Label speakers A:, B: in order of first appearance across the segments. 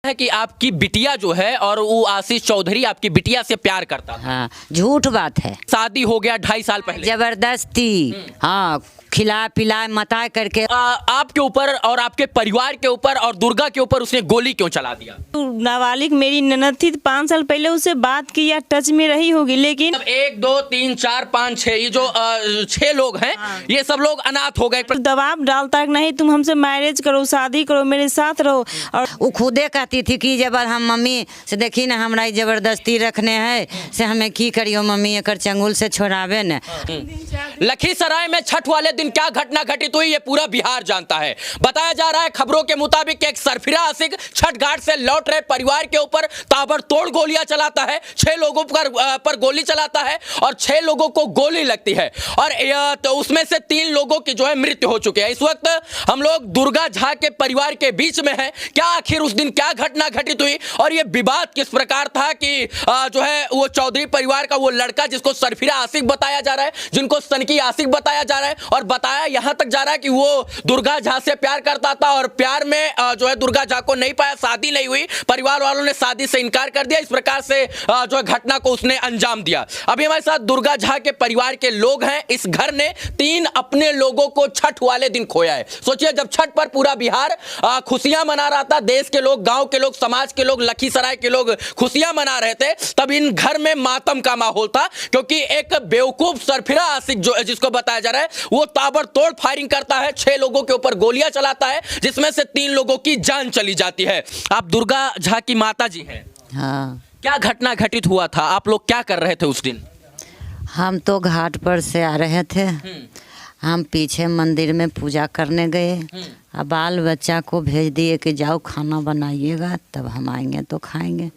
A: है कि आपकी बिटिया जो है और वो आशीष चौधरी आपकी बिटिया से प्यार करता था।
B: हाँ, झूठ बात है।
A: शादी हो गया 2.5 साल पहले।
B: जबरदस्ती, हाँ, खिला पिला मता करके।
A: आपके ऊपर और आपके परिवार के ऊपर और दुर्गा के ऊपर उसने गोली क्यों चला दिया?
C: नाबालिग मेरी ननद थी, 5 साल पहले उससे बात की या टच में रही होगी, लेकिन
A: 1 2 3 4 5 6 ये जो 6 लोग हैं, ये सब लोग अनाथ हो गए।
C: दबाव डालता है नहीं तुम हमसे मैरिज करो, शादी करो, मेरे साथ रहो। और
B: वो खुदे कहती थी कि जब हम मम्मी से देखी ना हमरा जबरदस्ती रखने है से हमें की करियो मम्मी, एक चंगुल से छोड़ावे न।
A: लखीसराय में छठ वाले दिन क्या घटना घटित हुई ये पूरा बिहार जानता है। बताया जा रहा है खबरों के मुताबिक एक सरफिरा आशिक छठ घाट से लौट रहे परिवार के ऊपर ताबड़तोड़ गोलियां चलाता है। 6 लोगों पर गोली चलाता है और 6 लोगों को गोली लगती है और तो उसमें से 3 लोगों की जो है मृत्यु हो चुकी है। इस वक्त हम लोग दुर्गा झा के परिवार के बीच में है। क्या आखिर उस दिन क्या घटना घटित हुई और ये विवाद किस प्रकार था कि जो है वो चौधरी परिवार का वो लड़का जिसको सरफिरा आशिक बताया जा रहा है, जिनको सनकी आशिक बताया जा रहा है और बताया यहां तक जा रहा है कि वो दुर्गा झा से प्यार करता था और प्यार में जो है दुर्गा झा को नहीं पाया, शादी नहीं हुई, परिवार वालों ने शादी से इनकार कर दिया। इस प्रकार से जो है घटना को उसने अंजाम दिया। अभी हमारे साथ दुर्गा झा के परिवार के लोग हैं। इस घर ने 3 अपने लोगों को छठ वाले दिन खोया है। सोचिए, जब छठ पर पूरा बिहार खुशियां मना रहा था, देश के लोग, गांव के लोग, समाज के लोग, लखीसराय के लोग खुशियां मना रहे थे, तब इन घर में मातम का माहौल था क्योंकि एक बेवकूफ सरफिरा आशिक जो जिसको बताया जा रहा है वो ताबड़तोड़ फायरिंग करता है, 6 लोगों के ऊपर गोलियां चलाता है जिसमें से 3 लोगों की जान चली जाती है। आप दुर्गा झा की माता जी हैं।
B: हाँ,
A: क्या घटना घटित हुआ था? आप लोग क्या कर रहे थे उस दिन?
B: हम तो घाट पर से आ रहे थे। हम पीछे मंदिर में पूजा करने गए और बाल बच्चा को भेज दिए कि जाओ खाना बनाइएगा, तब हम आएंगे तो खाएंगे।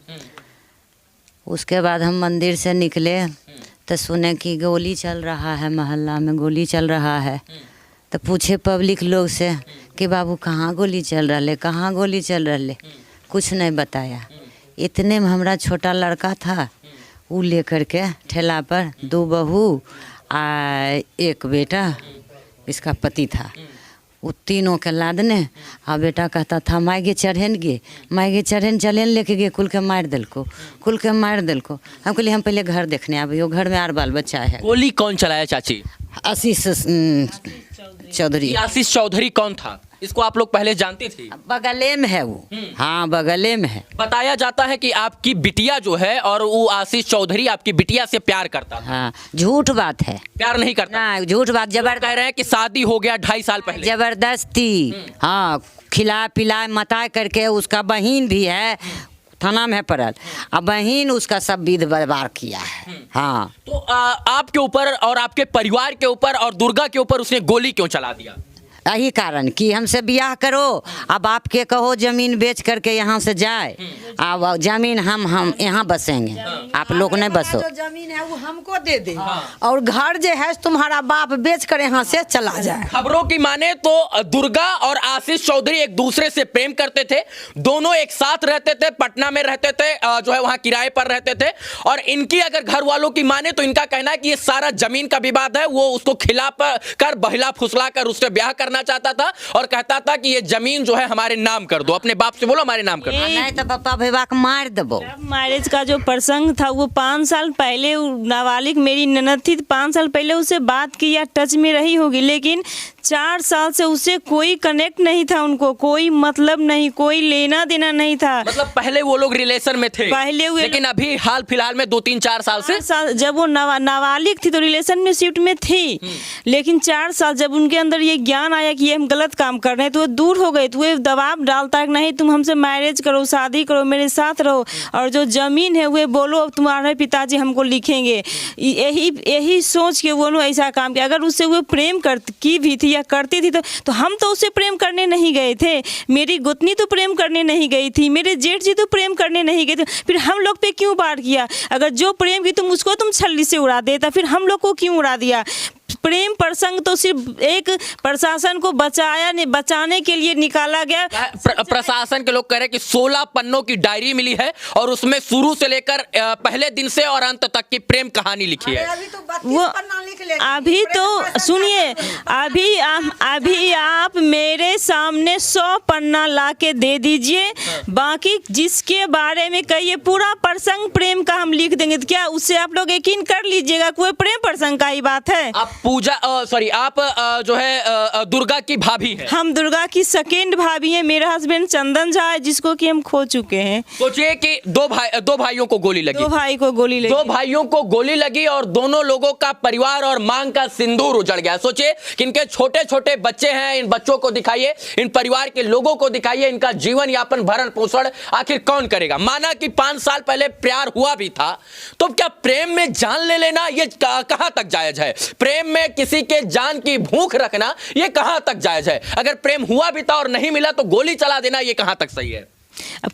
B: उसके बाद हम मंदिर से निकले तो सुने कि गोली चल रहा है, मोहल्ला में गोली चल रहा है। तो पूछे पब्लिक लोग से कि बाबू कहाँ गोली चल रहा है, कहाँ गोली चल रहा है, कुछ नहीं बताया। इतने में हमारा छोटा लड़का था, वो लेकर के ठेला पर 2 बहू आ 1 बेटा, इसका पति था, वो तीनों के लादने। आ बेटा कहता था मायगे चढ़ेन गे, मायगे चढ़ेन चलेन लेके गए, कुल के मार दिलको, कुल के मार दिलको। हम कहलिए हम पहले घर देखने आबे, वो घर में 8 बाल बच्चा है।
A: गोली कौन चलाया चाची?
B: आशीष चौधरी।
A: आशीष चौधरी कौन था? इसको आप लोग पहले जानती थी?
B: बगले में है वो। हाँ, बगले में है।
A: बताया जाता है कि आपकी बिटिया जो है और वो आशीष चौधरी आपकी बिटिया से प्यार करता था।
B: हाँ, झूठ बात है।
A: प्यार नहीं करता?
B: ना, झूठ बात।
A: कह रहे हैं कि शादी हो गया 2.5 साल पहले।
B: जबरदस्ती, हाँ, खिला पिला मता करके। उसका बहन भी है, थाना में पड़ल, अब बहन उसका सब विध व्यवहार किया है। हाँ,
A: तो आपके ऊपर और आपके परिवार के ऊपर और दुर्गा के ऊपर उसने गोली क्यों चला दिया?
B: यही कारण कि हमसे ब्याह करो, अब आपके कहो जमीन बेच करके यहाँ से जाए, अब जमीन हम यहाँ बसेंगे, आप लोग नहीं बसो।
D: जो जमीन है वो हमको दे दे और घर जो है तुम्हारा बाप बेच कर यहाँ से चला जाए।
A: खबरों की माने तो दुर्गा और आशीष चौधरी एक दूसरे से प्रेम करते थे, दोनों एक साथ रहते थे, पटना में रहते थे, जो है वहाँ किराए पर रहते थे। और इनकी अगर घर वालों की माने तो इनका कहना है कि ये सारा जमीन का विवाद है। वो उसको खिला कर बहिला फुसला कर उससे ब्याह करना चाहता था और कहता था कि ये जमीन जो है हमारे नाम कर दो। अपने बाप से बोलो हमारे नाम कर दो,
B: नहीं तो पापा भैया को मार दबो।
C: मैरिज का जो प्रसंग था वो 5 साल पहले, नाबालिग मेरी ननद थी, 5 साल पहले उससे बात की या टच में रही होगी, लेकिन 4 साल से उससे कोई कनेक्ट नहीं था, उनको कोई मतलब नहीं, कोई लेना देना नहीं था।
A: मतलब पहले वो लोग रिलेशन में थे
C: पहले हुए,
A: लेकिन अभी हाल फिलहाल में 2-3-4 साल से
C: जब वो नाबालिग थी तो रिलेशन में शिफ्ट में थी, लेकिन 4 साल जब उनके अंदर ये ज्ञान आया कि ये हम गलत काम कर रहे हैं तो वो दूर हो गए। तो वो दबाव डालता है कि नहीं तुम हमसे मैरिज करो, शादी करो, मेरे साथ रहो, और जो जमीन है वो बोलो अब तुम्हारे पिताजी हमको लिखेंगे। यही सोच के वो ऐसा काम किया। अगर उससे वो प्रेम की भी थी या करती थी तो हम तो उससे प्रेम करने नहीं गए थे, मेरी गोतनी तो प्रेम करने नहीं गई थी, मेरे जेठ जी तो प्रेम करने नहीं गए थे, फिर हम लोग पे क्यों वार किया? अगर जो प्रेम की तुम उसको तुम छल्ली से उड़ा देता, फिर हम लोग को क्यों उड़ा दिया? प्रेम प्रसंग तो सिर्फ एक प्रशासन को बचाने के लिए निकाला गया।
A: प्रशासन के लोग कह रहे हैं कि 16 पन्नों की डायरी मिली है और उसमें शुरू से लेकर पहले दिन से और अंत तक की प्रेम कहानी लिखी है।
D: अभी तो 32 पन्ना लिख
C: अभी तो सुनिए, अभी आप मेरे सामने 100 पन्ना ला के दे दीजिए, बाकी जिसके बारे में कहिए पूरा प्रसंग प्रेम का हम लिख देंगे, तो क्या उससे आप लोग यकीन कर लीजिएगा? कोई प्रेम प्रसंग का ही बात है।
A: आप पूजा सॉरी आप जो है दुर्गा की भाभी है।
C: हम दुर्गा की सेकेंड भाभी है। मेरा हस्बैंड चंदन झा है, जिसको कि हम खो चुके हैं।
A: सोचिए कि दो भाइयों को गोली लगी।
C: 2 भाई को गोली लगी।
A: 2 भाइयों को गोली लगी और दोनों लोगों का परिवार और मांग का सिंदूर उजड़ गया। सोचिए कि इनके छोटे छोटे बच्चे हैं, इन बच्चों को दिखाइए, इन परिवार के लोगों को दिखाइए, इनका जीवन यापन भरण पोषण आखिर कौन करेगा? माना कि 5 साल पहले प्यार हुआ भी था, तो क्या प्रेम में जान ले लेना ये कहां तक जायज है? प्रेम में किसी के जान की भूख रखना ये कहां तक जायज है? अगर प्रेम हुआ भी था और नहीं मिला तो गोली चला देना ये कहां तक सही है?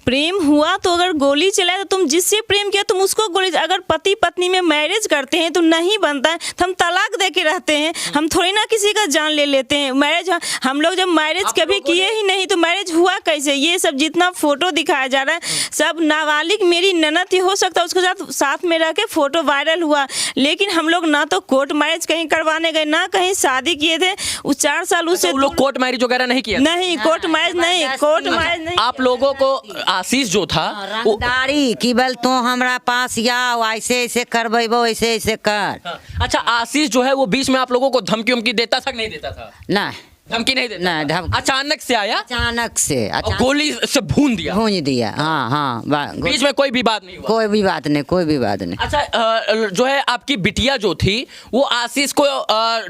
C: प्रेम हुआ तो अगर गोली चलाए तो तुम जिससे प्रेम किया तुम उसको गोली। अगर पति पत्नी में मैरिज करते हैं तो नहीं बनता है तो हम तलाक दे के रहते हैं। हम थोड़ी ना किसी का जान ले लेते हैं। मैरिज हम लोग जब मैरिज कभी किए ही नहीं तो मैरिज हुआ कैसे? ये सब जितना फोटो दिखाया जा रहा है सब नाबालिग मेरी ननद ही हो सकता है, उसके साथ में रह के फोटो वायरल हुआ। लेकिन हम लोग ना तो कोर्ट मैरिज कहीं करवाने गए, ना कहीं शादी किए थे। उस 4 साल उससे
A: लोग कोर्ट मैरिज वगैरह नहीं किया?
C: नहीं, कोर्ट मैरिज नहीं, कोर्ट मैरिज नहीं।
A: आप लोगों को आशीष जो था
B: रंगदारी की बल तो हमरा पास या ऐसे ऐसे करबो, ऐसे ऐसे कर।
A: अच्छा, आशीष जो है वो बीच में आप लोगों को धमकी उमकी देता था कि नहीं देता था?
B: ना
A: धमकी नहीं देता?
B: नहीं, धमकी
A: अचानक से आया,
B: अचानक से
A: और गोली से भून दिया,
B: भूंज दिया। हाँ,
A: बीच में कोई भी बात नहीं हुआ?
B: कोई भी बात नहीं, कोई भी बात नहीं।
A: अच्छा, जो है आपकी बिटिया जो थी वो आशीष को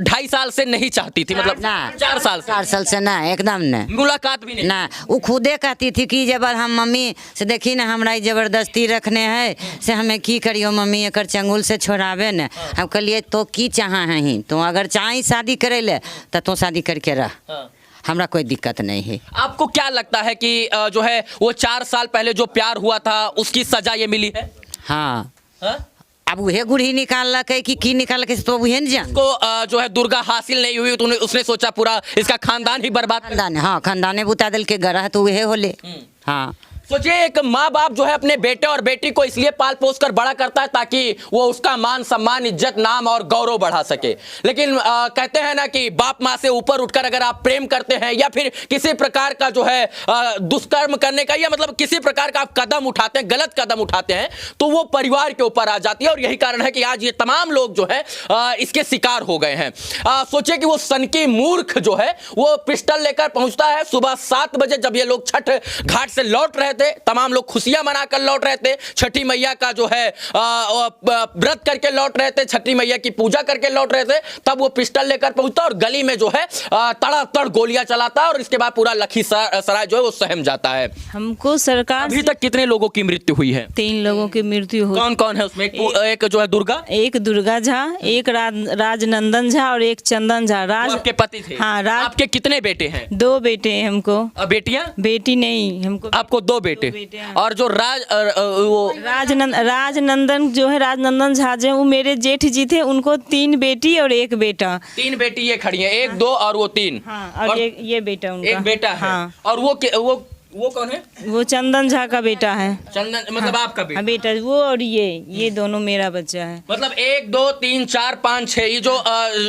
A: 2.5 साल से नहीं चाहती थी, मतलब
B: ना
A: 4 साल से?
B: 4 साल से ना, एकदम नहीं,
A: मुलाकात भी नहीं
B: ना। वो खुदे कहती थी कि जब हम मम्मी से देखी ना हमरा जबरदस्ती रखने है से हमें की करियो मम्मी, एक चंगुल से छोड़ावे न। हम कहलिए तो की चाह है, तो अगर चाहे शादी करे ले तो शादी करके रह, हमरा कोई दिक्कत नहीं है।
A: आपको क्या लगता है कि जो है वो 4 साल पहले जो प्यार हुआ था उसकी सजा ये मिली है?
B: हाँ,
A: हाँ?
B: अब वह गुड़ी निकाल की निकाल के तो वह न जान
A: को जो है दुर्गा हासिल नहीं हुई तो उसने सोचा पूरा इसका खानदान ही बर्बाद कर।
B: खानदान, हाँ, खानदाने बुता दिल के गरा तो वह होले। हाँ,
A: सोचिए एक माँ बाप जो है अपने बेटे और बेटी को इसलिए पाल पोस कर बड़ा करता है ताकि वो उसका मान सम्मान, इज्जत, नाम और गौरव बढ़ा सके। लेकिन कहते हैं ना कि बाप माँ से ऊपर उठकर अगर आप प्रेम करते हैं या फिर किसी प्रकार का जो है दुष्कर्म करने का या मतलब किसी प्रकार का आप कदम उठाते हैं, गलत कदम उठाते हैं, तो वो परिवार के ऊपर आ जाती है। और यही कारण है कि आज ये तमाम लोग जो है इसके शिकार हो गए हैं। सोचिए कि वो सनकी मूर्ख जो है वो पिस्टल लेकर पहुंचता है सुबह 7 बजे, जब ये लोग छठ घाट से लौट रहे थे, तमाम लोग खुशियां मनाकर लौट रहे थे, छठी मैया का जो है व्रत करके लौट रहे थे, छठी मैया की पूजा करके लौट रहे थे, तब वो पिस्टल लेकर पहुंचता और गली में जो है तड़ातड़ गोलियां चलाता है और इसके बाद पूरा लखीसराय जो है वो सहम जाता है।
C: हमको सरकार
A: अभी तक कितने लोगों की मृत्यु हुई है?
C: 3 लोगों की मृत्यु हुई।
A: कौन कौन है उसमें? एक जो है दुर्गा,
C: एक दुर्गा झा, एक राजनंदन झा और एक चंदन झा।
A: आपके पति थे?
C: हाँ,
A: आपके कितने बेटे हैं?
C: 2 बेटे हैं हमको।
A: बेटियां? बेटी
C: नहीं, हमको
A: आपको 2 बेटे। और जो
C: राजनंदन जो है, राजनंदन झा जो वो मेरे जेठ जी थे, उनको 3 बेटी और 1 बेटा।
A: 3 बेटी ये खड़ी है, 1 2 और वो 3।
C: हाँ, और ये बेटा उनका।
A: 1 बेटा है।
C: हाँ।
A: और वो कौन है?
C: वो चंदन झा का बेटा है।
A: चंदन मतलब आपका बेटा?
C: हाँ, बेटा वो, और ये दोनों मेरा बच्चा है।
A: मतलब 1 2 3 4 5 6 ये जो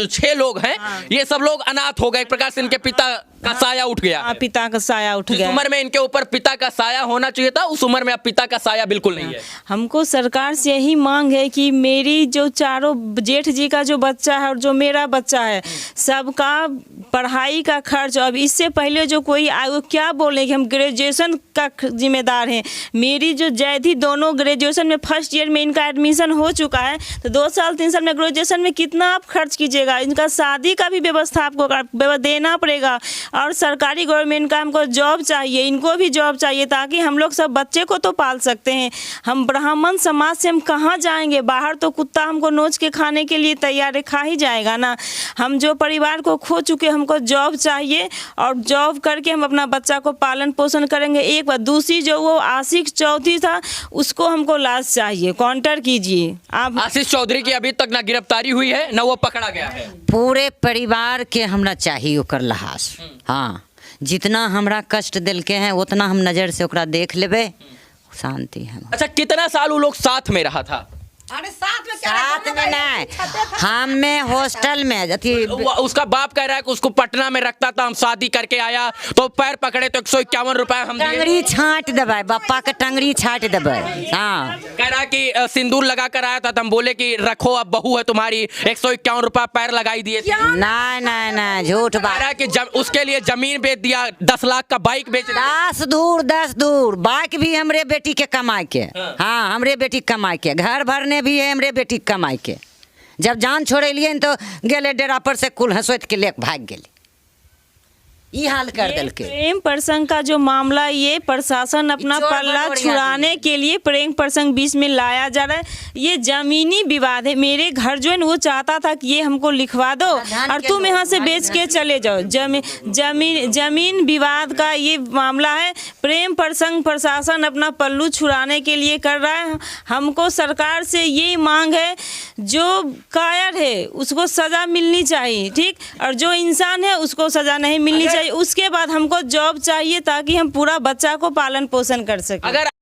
A: 6 लोग हैं, ये सब लोग अनाथ हो गए। एक प्रकार से इनके पिता का साया उठ गया।
C: पिता का साया उठ गया।
A: जिस उम्र में इनके ऊपर पिता का साया होना चाहिए था उस उम्र में अब पिता का साया बिल्कुल नहीं है।
C: हमको सरकार से यही मांग है कि मेरी जो चारों जेठ जी का जो बच्चा है और जो मेरा बच्चा है, सबका पढ़ाई का खर्च, अब इससे पहले जो कोई आए क्या बोले कि हम ग्रेजुएशन का जिम्मेदार हैं। मेरी जो जैधी दोनों ग्रेजुएशन में फर्स्ट ईयर में इनका एडमिशन हो चुका है, तो 2 साल 3 साल में ग्रेजुएशन में कितना आप खर्च कीजिएगा? इनका शादी का भी व्यवस्था आपको देना पड़ेगा। और सरकारी गवर्नमेंट का हमको जॉब चाहिए, इनको भी जॉब चाहिए, ताकि हम लोग सब बच्चे को तो पाल सकते हैं। हम ब्राह्मण समाज से हम कहाँ जाएंगे? बाहर तो कुत्ता हमको नोच के खाने के लिए तैयार खा ही जाएगा ना। हम जो परिवार को खो चुके, हमको जॉब चाहिए और जॉब करके हम अपना बच्चा को पालन पोषण करेंगे। एक बात। दूसरी जो वो आशिक चौधरी था, उसको हमको लाश चाहिए, काउंटर कीजिए आप।
A: आशीष चौधरी की अभी तक ना गिरफ्तारी हुई है ना वो पकड़ा गया है।
B: पूरे परिवार के हमरा चाहिए ओकर लाश। हाँ, जितना हमरा कष्ट दिल के हैं उतना हम नजर से ओकरा देख लेबे, शांति है।
A: अच्छा, कितना साल वो लोग साथ में रहा था?
D: अरे साथ में क्या
B: साथ में नहीं, हम में हॉस्टल में
A: उसका बाप कह रहा है कि उसको पटना में रखता था, हम शादी करके आया तो पैर पकड़े तो 151 रुपए हम दिए।
B: टंगड़ी छाट देबै, बप्पा के टंगड़ी छाट देबै। हाँ,
A: कह रहा है कि सिंदूर लगा कर आया था तो हम बोले कि रखो अब बहू है तुम्हारी, 151 रुपया पैर लगाई दिए थे।
B: नहीं नहीं नहीं, झूठ
A: कह
B: बात।
A: रहा है कि उसके लिए जमीन बेच दिया, 10 लाख का बाइक बेच दिया।
B: 10 दूर बाइक भी हमरे बेटी के कमाई के। हाँ, हमरे बेटी के कमाई के, घर भरने भी है हमरे बेटी के कमाई के। जब जान छोड़ेलिए तो गेले डेरा पर से कुल हंसोत के लेके भाग गेली, ये हाल कर
C: ये
B: देलके।
C: प्रेम प्रसंग का जो मामला, ये प्रशासन अपना
B: चोर
C: पल्ला
B: बटोरिया
C: छुड़ाने के लिए प्रेम प्रसंग बीच में लाया जा रहा है। ये जमीनी विवाद है। मेरे घर जो है ना वो चाहता था कि ये हमको लिखवा दो और तुम यहाँ से बेच के चले जाओ। जमीन विवाद का ये मामला है। प्रेम प्रसंग प्रशासन अपना पल्लू छुड़ाने के लिए कर रहा है। हमको सरकार से ये मांग है, जो कायर है उसको सजा मिलनी चाहिए, ठीक, और जो इंसान है उसको सजा नहीं मिलनी चाहिए। उसके बाद हमको जॉब चाहिए ताकि हम पूरा बच्चा को पालन पोषण कर सकें।
A: अगर